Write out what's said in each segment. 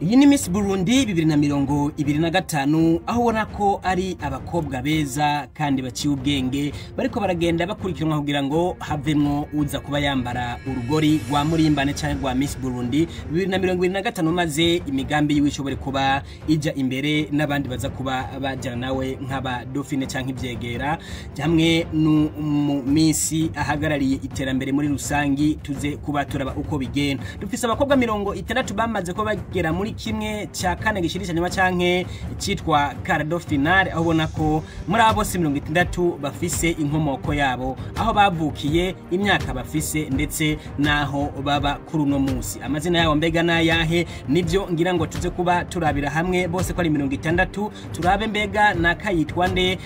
Iyi ni Miss Burundi 2025 aho ubona ko ari abakobwa beza kandi baciye ubwenge bariko baragenda bakurikiranwa kugira ngo havemwo uza kuba yambara urugori rwa Muri cyangwa rwa Miss Burundi 2025 maze imigambi y'ishobore kuba ija imbere n'abandi baza kuba bajana nawe nk'aba Dauphine cyangwa ivyegera hamwe no Miss ahagarariye iterambere muri rusangi tuze kuba turaba uko bigenda. Dufise abakobwa 60 bamaze ko bagera muri kimwe cya kane gishirisha nyuma canke citwa cardo finale aho ubona ko muri abo 60 bafise inkomoko yabo aho bavukiye imyaka bafise ndetse naho baba kuri uno munsi. Amazina yabo mbega nayahe nivyo ngira ngo tuze kuba turabira hamwe bose ko ari 60 turabe mbega nakayitwa nde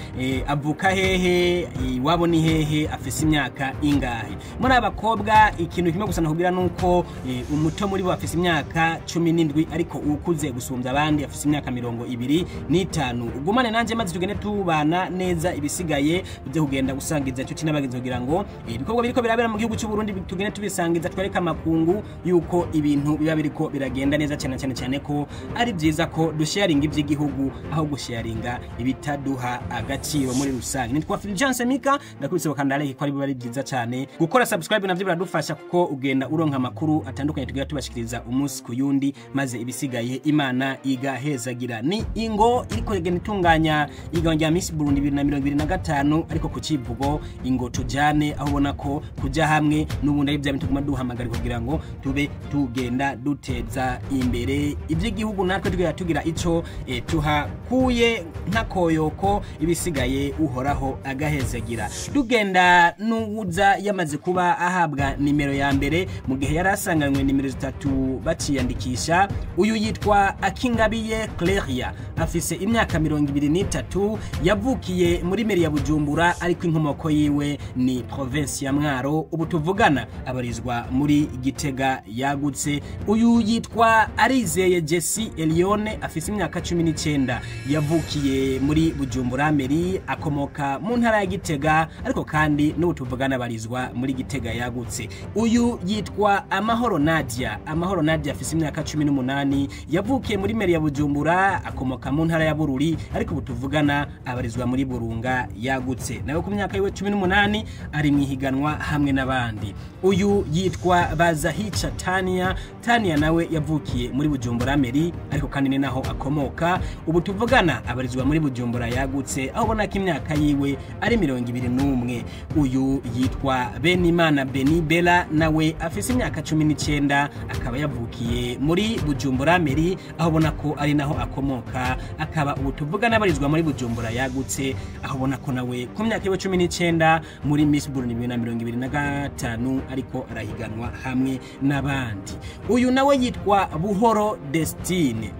avuka hehe wabo ni hehe afise imyaka ingahe. Muri abakobwa ikintu kimwe gusa nakugira nuko umuto muri bo afise imyaka 17 ariko ukuze gusumbya abandi afise imyaka 25. Ugumane nanje maze tugende tubana neza ibisigaye byo kugenda gusangiza cyo n'abagenzi kugira ngo ibikorwa biriko birabera mu gihugu cy'u Burundi tugende tubisangiza twereka makungu yuko ibintu biba biriko biragenda neza cyane ko ari byiza ko dusharinga iby'igihugu aho gusharinga ibitaduha agaciro muri rusange. Nitwa Fulgence Mika ndakubise bakandale ko ari bari byiza cyane gukora subscribe navyo biradufasha kuko ugenda uronka amakuru atandukanye tugira tubashikiriza umunsi ku yundi maze ibisigaye Imana igahezagira. Ni ingo iriko igenda itunganya iganje ya Miss Burundi 2025 ariko ku kivugo ingo tujane aho ubona ko kuja hamwe n'ubundi ari bya bintu tuguma duhamagara kugira ngo tube tugenda duteza imbere iby'igihugu natwe tugira ico tuhakuye ntakoyoko ibisigaye uhoraho agahezagira. Tugenda n'uza yamaze kuba ahabwa nimero ya mbere mu gihe yarasanganywe nimero 3 baciyandikisha. Uyu yitwa Akingabiye Claria afise imyaka 23 yavukiye muri meri ya Bujumbura ariko inkomoko yiwe ni province ya Mwaro ubu tuvugana abarizwa muri Gitega yagutse. Uyu yitwa Arizeye Jesse Elione afise imyaka 19 yavukiye muri Bujumbura meri akomoka mu ntara ya Gitega ariko kandi n'ubu tuvugana abarizwa muri Gitega yagutse. Uyu yitwa Amahoro Nadia afise imyaka 18 yavukiye muri meri ya Bujumbura akomoka mu ntara ya Bururi ariko butuvugana abarizwa muri Burunga yagutse nawe ku myaka yiwe 18 ari mwihiganwa hamwe n'abandi. Uyu yitwa Bazahica Tania nawe yavukiye muri Bujumbura meri ariko kandi ni naho akomoka ubu tuvugana abarizwa muri Bujumbura yagutse aho ubona ko imyaka yiwe ari 21. Uyu yitwa Benimana Benibela nawe afise imyaka 19 akaba yavukiye muri Bujumbura meri aho ubona ko ari naho akomoka akaba ubu tuvugana abarizwa muri Bujumbura yagutse aho ubona ko nawe ku myaka yiwe 19 muri Miss Burundi 2025 ariko arahiganwa hamwe n'abandi. Uyu nawe yitwa Buhoro Destine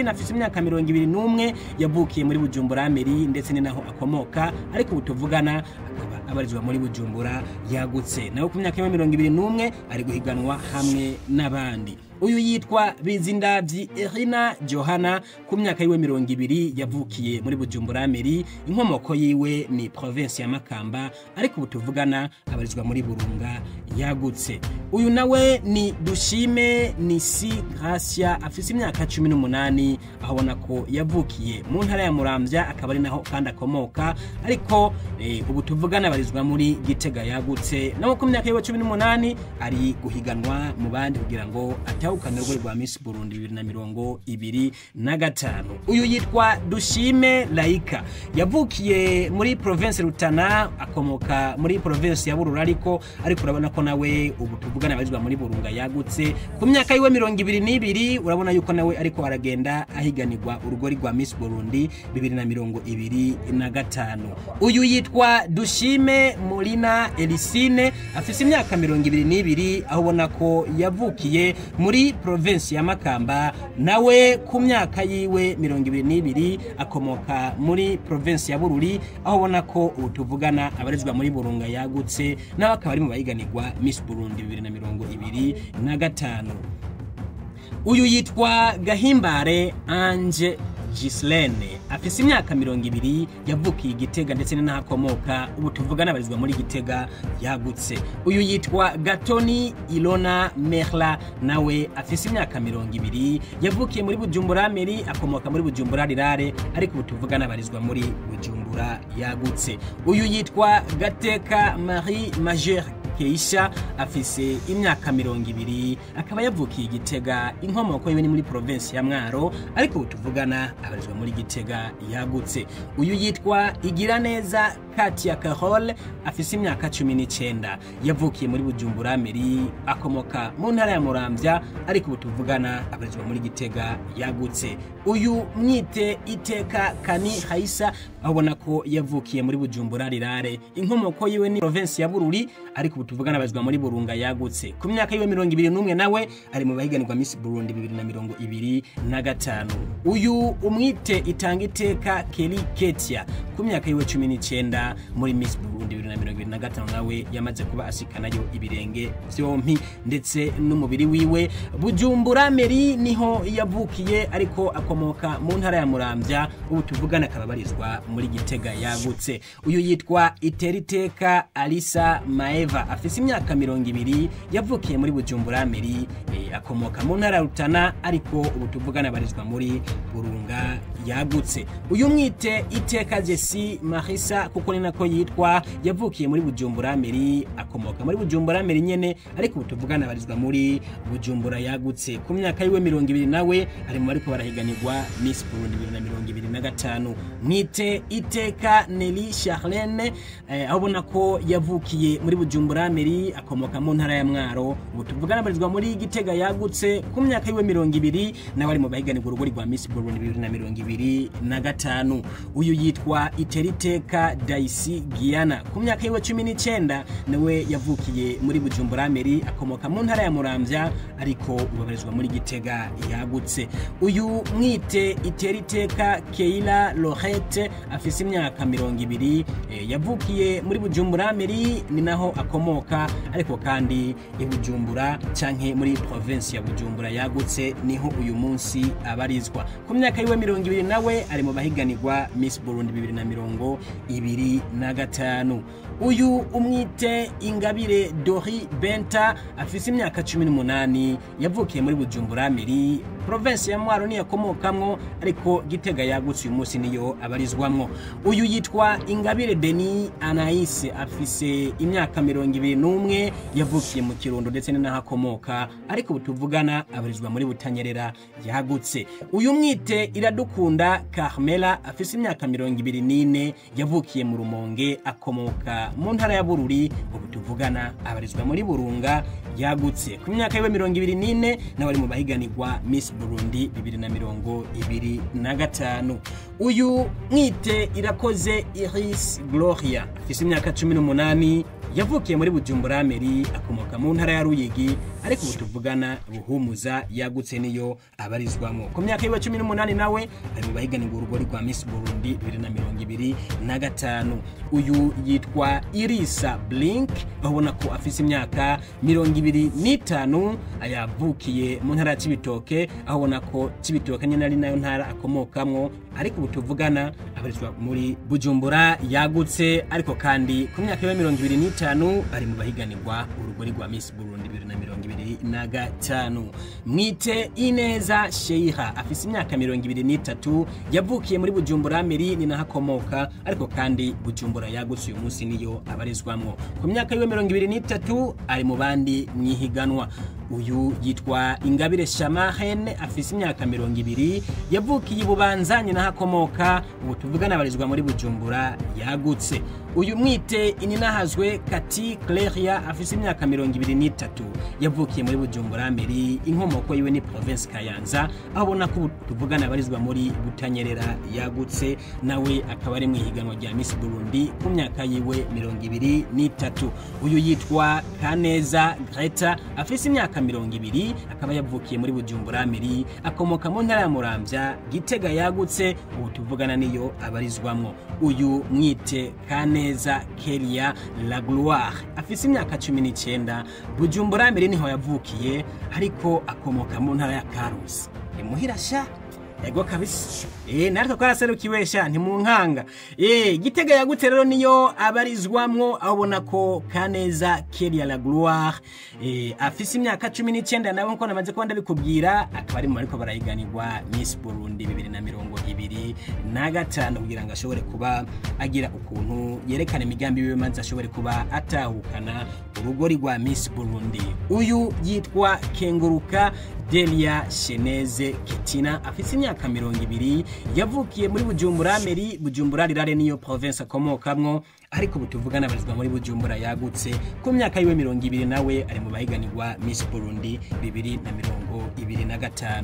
afise imyaka 21 yavukiye muri Bujumbura meri ndetse ni naho akomoka ariko ubu tuvugana akaba abarizwa muri Bujumbura yagutse nawe ku myaka 21 ari guhiganwa hamwe n'abandi. Uyu yitwa Bizindavyi Irina Johanna ku myaka yiwe 20 yavukiye muri Bujumbura meri inkomoko yiwe ni province ya Makamba ariko butuvugana abarizwa muri Burunga yagutse. Uyu nawe ni Dushime Nisi Gracia afise imyaka 18 aho ubona ko yavukiye mu ntara ya Muramvya akaba ari naho kandi akomoka ariko ubu tuvugana abarizwa muri Gitega yagutse nawe ku myaka yiwe 18 ari guhiganwa mu bandi kugira ngo ukanirwe rwa Miss Burundi 2025. Uyu yitwa Dushime Laika yavukiye muri province Rutana akomoka muri province ya Bururi ariko urabona ko nawe ubu tuvugana abarizwa muri Burunga yagutse ku myaka yiwe 22 urabona yuko nawe ariko aragenda ahiganirwa urugori rwa Miss Burundi 2025. Uyu yitwa Dushime Molina Elisine afise imyaka 22 aho ubona ko yavukiye muri province ya Makamba nawe ku myaka yiwe 22 akomoka muri province ya Bururi aho ubona ko utuvugana abarizwa muri Burunga yagutse nawe akaba ari mu bayiganirwa Miss Burundi 2025. Uyu yitwa Gahimbare Ange Gislene afise imyaka 20 yavukiye Gitega ndetse n'ahakomoka ubu tuvugana barizwa muri Gitega yagutse. Uyu yitwa Gatoni Ilona Merla nawe afise imyaka 20 yavukiye muri Bujumbura Meri akomoka muri Bujumbura Rirare ariko ubu tuvugana barizwa muri Bujumbura yagutse. Uyu yitwa Gateka Marie Majeure Keisha afise imyaka 20 akaba yavukiye Gitega inkomoko yiwe ni muri province ya Mwaro ariko tuvugana abarizwa muri Gitega yagutse. Uyu yitwa Igiraneza Katia Carole afise imyaka 19 yavukiye muri Bujumbura Meri akomoka mu ntara ya Muramvya ariko tuvugana abarizwa muri Gitega yagutse. Uyu mwite Iteka Kani Haisa abona ko yavukiye muri Bujumbura Rirare inkomoko yiwe ni province ya Bururi ariko tuvugana bazwa muri Burunga yagutse. Ku myaka yiwe 21 nawe ari mu bahiganirwa Miss Burundi 2025. Uyu umwite Itanga Iteka Kelly Ketia ku myaka yiwe 19 muri Miss Burundi 2025 nawe yamaze kuba asikanayo ibirenge vyompi ndetse n'umubiri wiwe. Bujumbura Meri niho yavukiye ariko akomoka mu ntara ya Muramvya ubu tuvugana akababarizwa muri Gitega yagutse. Uyu yitwa Iteriteka Alisa Maeva afise imyaka 20 yavukiye muri Bujumbura Meri akomoka mu ntara ya Rutana ariko ubu tuvugana barizwa muri Burunga yagutse. Uyu mwite Iteka Jesi Marisa kuko ni nako yitwa yavukiye muri Bujumbura Meri akomoka muri Bujumbura Meri nyene ariko ubu tuvugana barizwa muri Bujumbura yagutse. Ku myaka yiwe 20 nawe ari mu ariko barahiganirwa Miss Burundi 2025. Mwite Iteka Nelly Charlene abona ko yavukiye muri Bujumbura Meri akomoka mu ntara ya Mwaro ubu tuvugana barizwa muri Gitega yagutse. Ku myaka yiwe 20 nawe ari mu bahiganirwa urugori rwa Miss Burundi 2025. Uyu yitwa Iteriteka Daisy Giana ku myaka yiwe 19 nawe yavukiye muri Bujumbura Meri akomoka mu ntara ya Muramvya ariko ubabarizwa muri Gitega yagutse. Uyu mwite Iteriteka Keila Lorette afise imyaka 20 yavukiye muri Bujumbura Meri ni naho akomoka ariko kandi Bujumbura canke muri province ya Bujumbura yagutse niho uyu munsi abarizwa. Ku myaka yiwe 20 nawe ari mu bahiganirwa Miss Burundi 2025. Uyu umwite Ingabire Dori Benta afise imyaka 18 yavukiye muri Bujumbura Meri province ya Mwaro ni yakomokamwo ariko Gitega yagutse uyu munsi niyo abarizwamwo. Uyu yitwa Ingabire Deni Anaise afise imyaka 21 yavukiye mu Kirundo ndetse n'ahakomoka ariko butuvugana abarizwa muri Butanyerera yagutse. Uyu mwite Iradukunda Carmela afise imyaka 24 yavukiye mu Rumonge akomoka mu ntara ya Bururi ubu tuvugana abarizwa muri Burunga yagutse. Ku myaka yiwe 24 nawe ari mu bahiganirwa Miss Burundi 2025. Uyu mwite Irakoze Iris Gloria afise imyaka 18 yavukiye muri Bujumbura Meri akomoka mu ntara ya Ruyigi ariko butuvugana Buhumuza yagutse niyo abarizwamo. Ku myaka yiwe 18 nawe ari mu bahiganirwa urugori rwa Miss Burundi 2025. Uyu yitwa Irisa Blink abona ko afise imyaka 25 ayavukiye mu ntara ya Cibitoke abona ko Cibitoke nyene ari nayo ntara akomokamwo ariko butuvugana abarizwa muri Bujumbura yagutse ariko kandi ku myaka yiwe 25 ari mu bahiganirwa urugori rwa Miss Burundi 2025. Mwite Ineza Sheikha afise imyaka 23 yavukiye muri Bujumbura Meri ni nahakomoka ariko kandi Bujumbura yagutse uyu munsi niyo abarizwamwo. Ku myaka yiwe 23 ari mu bandi mwihiganwa. Uyu yitwa Ingabire Shamahen afise imyaka 20 yavukiye Bubanzanye nahakomoka ubu tuvugana abarizwa muri Bujumbura yagutse. Uyu mwite Ininahazwe Kati Cleria afise imyaka 23 yavukiye muri Bujumbura Meri inkomoko yiwe ni province Kayanza abona ko tuvugana abarizwa muri Butanyerera yagutse nawe akaba ari mwihiganwa rya Miss Burundi ku myaka yiwe 23. Uyu yitwa Kaneza Greta afise imyaka 20 akaba yavukiye muri Bujumbura Meri akomoka mu ntara ya Muramvya Gitega yagutse ubu tuvugana niyo abarizwamwo. Uyu mwite Kaneza Kelia La Gloire afise imyaka 19 Bujumbura Meri niho yavukiye ariko akomoka mu ntara ya Karusi. Imuhirasha ego kabisa natwe twaraserukiwe sha ntimunkanga Gitega yagutse rero niyo abarizwamwo aho ubona ko Kaneza Kelia la Gloire afise imyaka 19 nawe nko namaze ko ndabikubwira akaba ari mu ariko barahiganirwa Miss Burundi 2025 kugira ngo ashobore kuba agira ukuntu yerekana imigambi biwe maze ashobore kuba atahukana urugori rwa Miss Burundi. Uyu yitwa Kenguruka Delia Sheneze Ketina afise imyaka 20 yavukiye muri Bujumbura Meri Bujumbura rirare niyo province akomokamwo ariko butuvugana barizwa muri Bujumbura yagutse ku myaka yiwe 20 nawe ari mu bahiganirwa Miss Burundi 2025.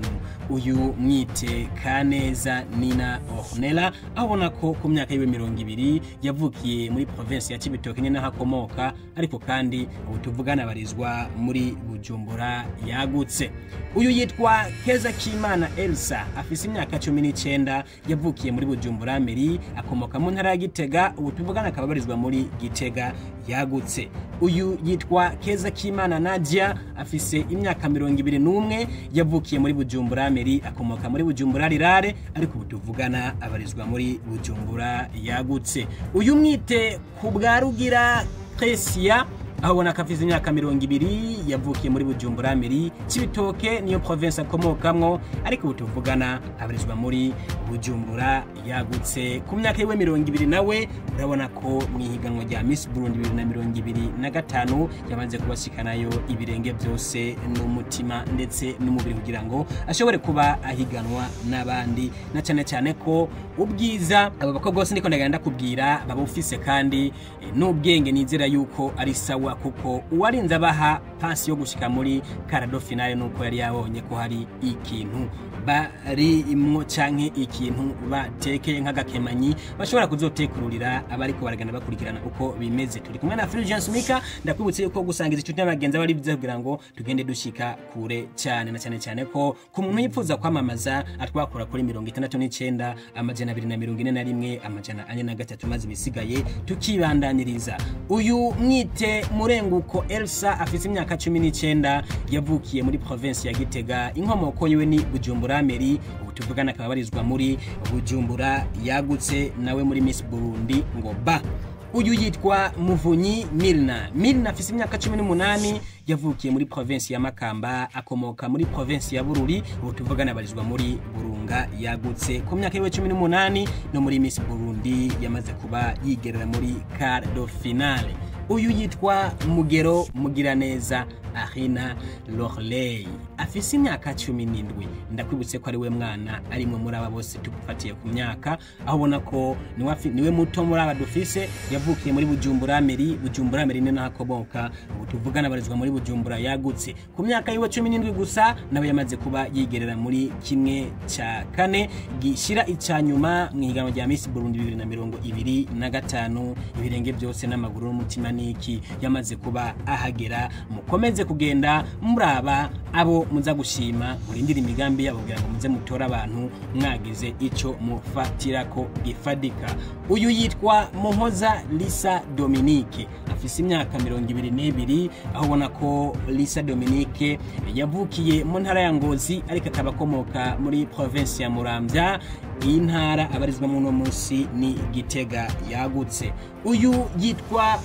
Uyu mwite Kaneza Nina Ornella abona ko ku myaka yiwe 20 yavukiye muri province ya Cibitoke nyene hakomoka ariko kandi butuvugana barizwa muri Bujumbura yagutse. Uyu yitwa Keza Kimana Elsa afise imyaka 19 yavukiye muri Bujumbura Meri akomoka mu ntara ya Gitega ubutuvugana akababarizwa muri Gitega yagutse. Uyu yitwa Keza Kimana Nadia afise imyaka 21 yavukiye muri Bujumbura Meri akomoka muri Bujumbura rirare ariko ubutuvugana abarizwa muri Bujumbura yagutse. Uyu mwite Kubwarugira Precia aho ubona ko afise imyaka 20 yavukiye muri Bujumbura Meri Cibitoke niyo province akomokamwo ariko butuvugana abarizwa muri Bujumbura yagutse. Ku myaka yiwe 20 nawe urabona ko mwihiganwa rya Miss Burundi 2025 yamaze kubashikanayo ibirenge byose n'umutima ndetse n'umubiri kugira ngo ashobore kuba ahiganwa n'abandi na cyane cyane ko ubwiza abo bakobwa bose ndiko ndagenda kubwira babufise kandi n'ubwenge nizera yuko ari sawa kuko uwarinze abaha pasi yo gushika muri karado finale nuko yari yabonye ko hari ikintu bari imwo canke ikintu batekeye nk'agakemanyi bashobora kuzotekururira abariko baragana bakurikirana uko bimeze. Turi kumwe na Fulgence Mika ndakwibutse yuko gusangiza inshuti n'abagenzi bari bize kugira ngo tugende dushika kure cyane na cyane ko ku muntu yipfuza kwamamaza atwakora kuri 69 amajana 241 amajana 43 maze bisigaye tukibandaniriza. Uyu mwite Murenguko Elsa afise imyaka 19 yavukiye muri province ya Gitega inkomoko yiwe ni Bujumbura Meri ubutuvugana akabarizwa muri Bujumbura yagutse nawe muri Miss Burundi ngo ba. Uyu yitwa Muvunyi Milna afise imyaka 18 yavukiye muri province ya Makamba akomoka muri province ya Bururi ubutuvugana abarizwa muri Burunga yagutse. Ku myaka yiwe 18 no muri Miss Burundi yamaze kuba yigerera muri quart de finale. Uyu yitwa Mugero Mugiraneza Ahina Lorley afise imyaka 17 ndakwibutse ko ari we mwana ari mu muri aba bose tugufatiye ku myaka aho ubona ko niwe muto muri aba dufise yavukiye muri Bujumbura Meri ne nakoboka ubutuvugana barizwa muri Bujumbura yagutse. Ku myaka yiwe 17 gusa nawe yamaze kuba yigerera muri kimwe ca kane gishira icanyuma mwihiganwa rya Miss Burundi 2025 ibirenge byose n'amaguru n'umutima niki yamaze kuba ahagera. Mukomeze kugenda muraba abo muza gushima murindira imigambi yabo kugira ngo muze mutora abantu mwagize ico mufatirako gifadika. Uyu yitwa Muhoza Lisa Dominique afise imyaka 22 aho ubona ko Lisa Dominique yavukiye mu ntara ya Ngozi ariko akabakomoka muri province ya Muramvya intara abarizwa mu no munsi ni Gitega yagutse. Uyu yitwa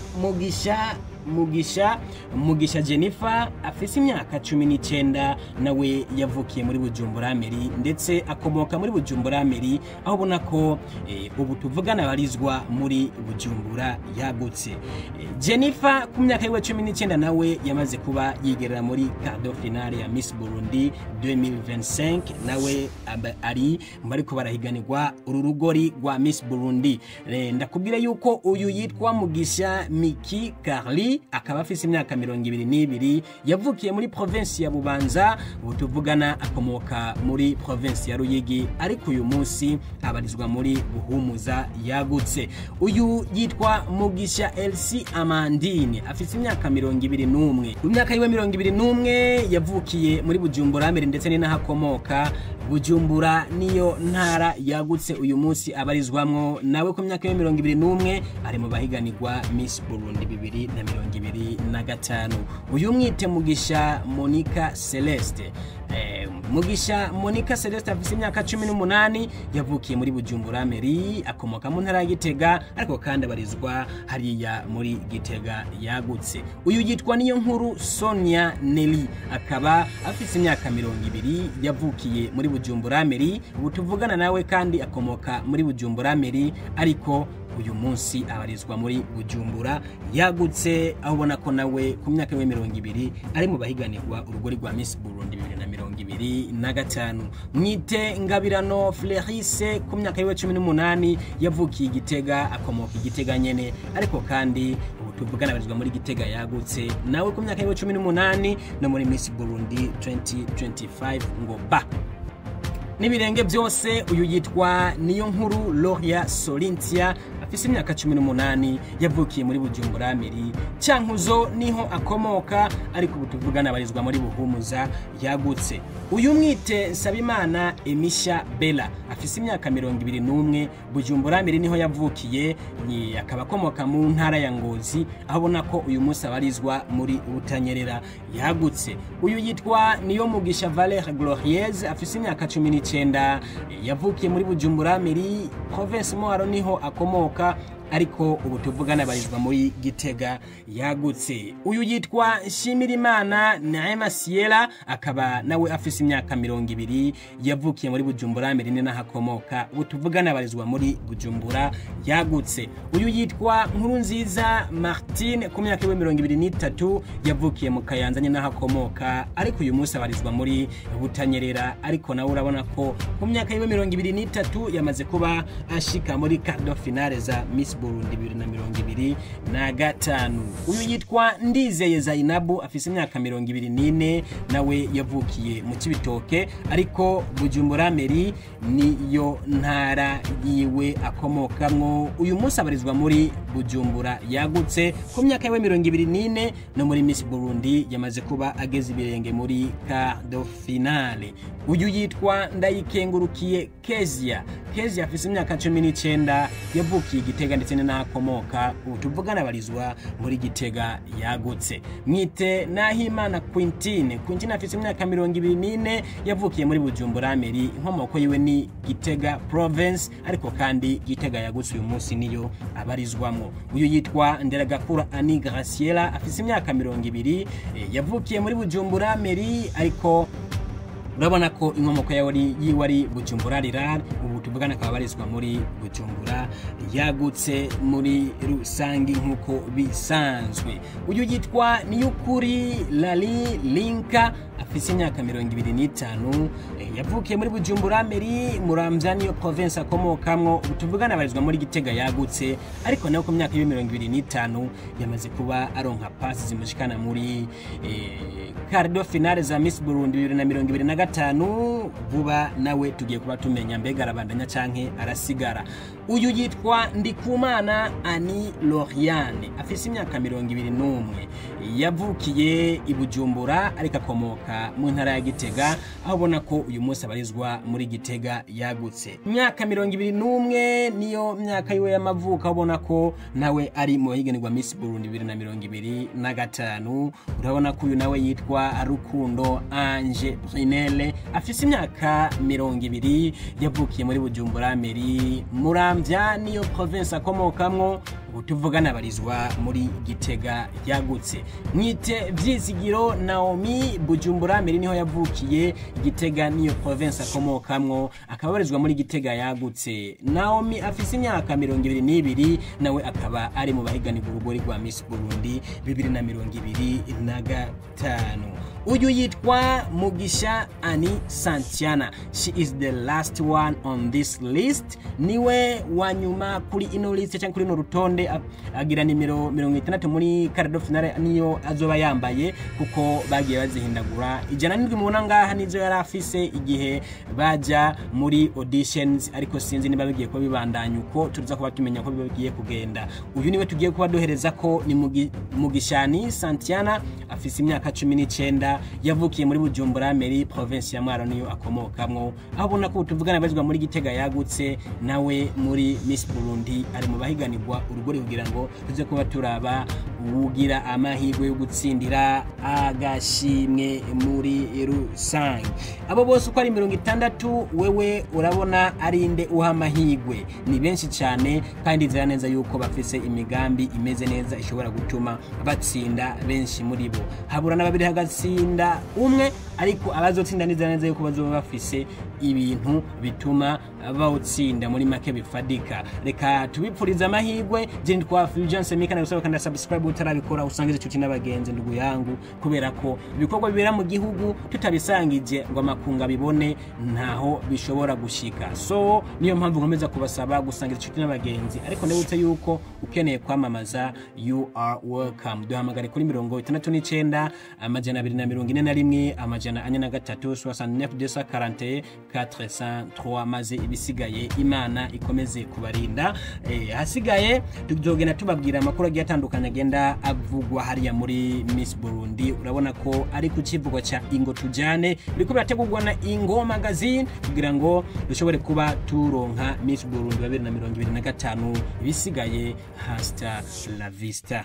Mugisha Jennifer afise imyaka 19 nawe yavukiye muri Bujumbura Meri ndetse akomoka muri Bujumbura Meri aho ubona ko ubu tuvugana barizwa muri Bujumbura yagutse. Jennifer ku myaka yiwe 19 nawe yamaze kuba yigerera muri quart de finale ya Miss Burundi 2025 nawe ari bariko barahiganirwa ururugori rwa Miss Burundi. Ndakubwira yuko uyu yitwa Mugisha Miki Carly akaba afise imyaka 22 yavukiye muri province ya Bubanza ubutuvugana akomoka muri province ya Ruyigi ariko uyu munsi abarizwa muri Buhumuza yagutse. Uyu yitwa Mugisha Elsie Amandine afise imyaka 21 ku myaka yiwe 21 yavukiye muri Bujumbura Meri ndetse ni nahakomoka. Bujumbura niyo ntara yagutse uyu munsi abarizwamwo nawe ku myaka ya 21 ari mu bahiganirwa Miss Burundi 2025. Uyu mwite Mugisha Monica Celeste Mugisha Monica Celeste afise imyaka 18 yavukiye muri Bujumbura Muri akomoka mu ntara ya Gitega ariko kandi abarizwa hariya muri Gitega yagutse. Uyu yitwa niyo nkuru Sonia Nelly akaba afise imyaka 20 yavukiye muri Bujumbura Muri ubu tuvugana nawe kandi akomoka muri Bujumbura Muri ariko uyu munsi abarizwa muri Bujumbura yagutse aho ubona ko nawe ku myaka ye 20 ari mu bahiganirwa urugori rwa Miss Burundi 2025. Mwite Ngabirano Fulgence ku myaka ye 18 yavukiye Gitega akomoka Gitega nyene ariko kandi ubu tuvugana abarizwa muri Gitega yagutse nawe ku myaka ye 18 no muri Miss Burundi 2025 ngo ba nibirenge byose. Uyu yitwa niyo nkuru Loria Solintia afise imyaka 18 yavukiye muri Bujumbura Muri Cankuzo niho akomoka ariko butuvugana abarizwa muri Buhumuza yagutse. Uyu mwite Sabimana Emisha Bella afise imyaka 21 Bujumbura Muri niho yavukiye akaba akomoka mu ntara ya Ngozi aho bona ko uyu munsi abarizwa muri Butanyerera yagutse. Uyu yitwa niyo Mugisha Valère Glorieuse afise imyaka 19 yavukiye muri Bujumbura Muri province Mwaro niho akomoka ariko ubu tuvugana abarizwa muri Gitega yagutse. Uyu yitwa Shimirimana Naema Siela akaba nawe afise imyaka 20 yavukiye muri Bujumbura Muri naho akomoka ubu tuvugana abarizwa muri Bujumbura yagutse. Uyu yitwa Nkurunziza Martine ku myaka 23 yavukiye mu Kayanza naho akomoka ariko uyu munsi abarizwa muri Butanyerera ariko nawe urabona ko ku myaka 23 yamaze kuba ashika muri quart de finale za Miss Burundi 2025. Uyu yitwa Ndizeye Zainabu afise imyaka 24 nawe yavukiye mu Cibitoke ariko Bujumbura Muri niyo ntara yiwe akomokamwo uyu munsi abarizwa muri Bujumbura yagutse ku myaka 24 no muri Miss Burundi yamaze kuba ageze ibirenge muri quart de finale. Uyu yitwa Ndayikengurukiye Kezia afise imyaka 19 yavukiye Gitega ndetse n'akomoka utuvugana abarizwa muri Gitega yagutse. Mwite Nahimana Quintine afise imyaka 24 yavukiye muri Bujumbura Muri inkomoko yiwe ni Gitega province ariko kandi Gitega yagutse uyu munsi niyo abarizwamo. Uyu yitwa Nderagakura Ani Graciela afise imyaka 20 yavukiye muri Bujumbura Muri ariko urabona ko inkomoko yiwe ari Bujumbura Rural ubu tuvugana akaba abarizwa muri Bujumbura yagutse muri rusangi nkuko bisanzwe. Uyu yitwa Niyukuri Lali Linka afise imyaka 25 yavukiye muri Bujumbura Muri Muramvya niyo province akomokamwo tuvugana abarizwa muri Gitega yagutse ariko nawe ku myaka 25 yamaze kuba aronka pass zimushikana muri quart de finale za Miss Burundi 2025 vuba nawe tugiye kuba tumenya mbega arabandanya canke arasigara. Uyu yitwa Ndikumana Ani Loriane afise imyaka 21 yavukiye i Bujumbura ariko akomoka mu ntara ya Gitega aho bona ko uyu munsi abarizwa muri Gitega yagutse. Imyaka 21 niyo myaka yiwe y'amavuka ubona ko nawe ari mu higanirwa Miss Burundi 2025. Urabona ko uyu nawe yitwa Rukundo Ange Brinelle afise imyaka 20 yavukiye muri Bujumbura Muri Muramvya niyo province akomokamwo utuvugana abarizwa muri Gitega yagutse. Mwite Vyizigiro Naomi Bujumbura Muri niho yavukiye Gitega niyo province akomokamwo akaba abarizwa muri Gitega yagutse. Naomi afise imyaka 22 nawe akaba ari mu bahiganirwa urugori rwa Miss Burundi 2025. Uyu yitwa Mugisha Ani Santiana. She is the last one on this list. Niwe wanyuma kuri ino list cyangwa kuri no rutonde agira nimero 60 muri quart de finale niyo azoba yambaye kuko bagiye bazihindagura. Ijana n'indwi mubona ngaha nizo yari afise igihe baja muri auditions ariko sinzi niba bigiye ko bibandanya uko turuza kuba tumenya ko bigiye kugenda. Uyu niwe tugiye kuba dohereza ko ni Mugisha Ani Santiana afise imyaka 19 yavukiye muri Bujumbura Muri province ya Mwaro niyo akomokamwo aho bona ko tuvugana bazwa muri Gitega yagutse nawe muri Miss Burundi ari mu bahiganirwa urugori kugira ngo tuze kuba turaba ugira amahirwe yo gutsindira agashimwe muri rusange. Abo bose uko ari 60 wewe urabona arinde uha amahirwe ni benshi cyane kandi nzira neza yuko bafise imigambi imeze neza ishobora gutuma batsinda benshi muri bo. Habura na babiri hagatsinda umwe, ariko abazotsinda nizera neza yuko bazoba bafise ibintu bituma bawutsinda muri make bifadika. Reka tubipfuriza amahirwe. Je nditwa Fulgence Mika, na gusaba kandi subscribe utarabikora usangize cyuti n'abagenzi ndugu yangu, kubera ko ibikorwa bibera mu gihugu tutabisangije ngo amakunga bibone ntaho bishobora gushika. So niyo mpamvu nkomeza kubasaba gusangiza cyuti n'abagenzi, ariko ndabutse yuko ukeneye kwamamaza you are welcome. Duhamagare kuri 69 amajana 241 amajana 436 403 maze ibisigaye Imana ikomeze kubarinda. Hasigaye tuzogenda tubabwira amakuru agiye atandukanye agenda avugwa hariya muri Miss Burundi. Urabona ko ari ku kivugo cha Ingo Tujane biriko birategurwa na Ingo Magazine kugira ngo dushobore kuba turonka Miss Burundi 2025. Ibisigaye hasta la vista.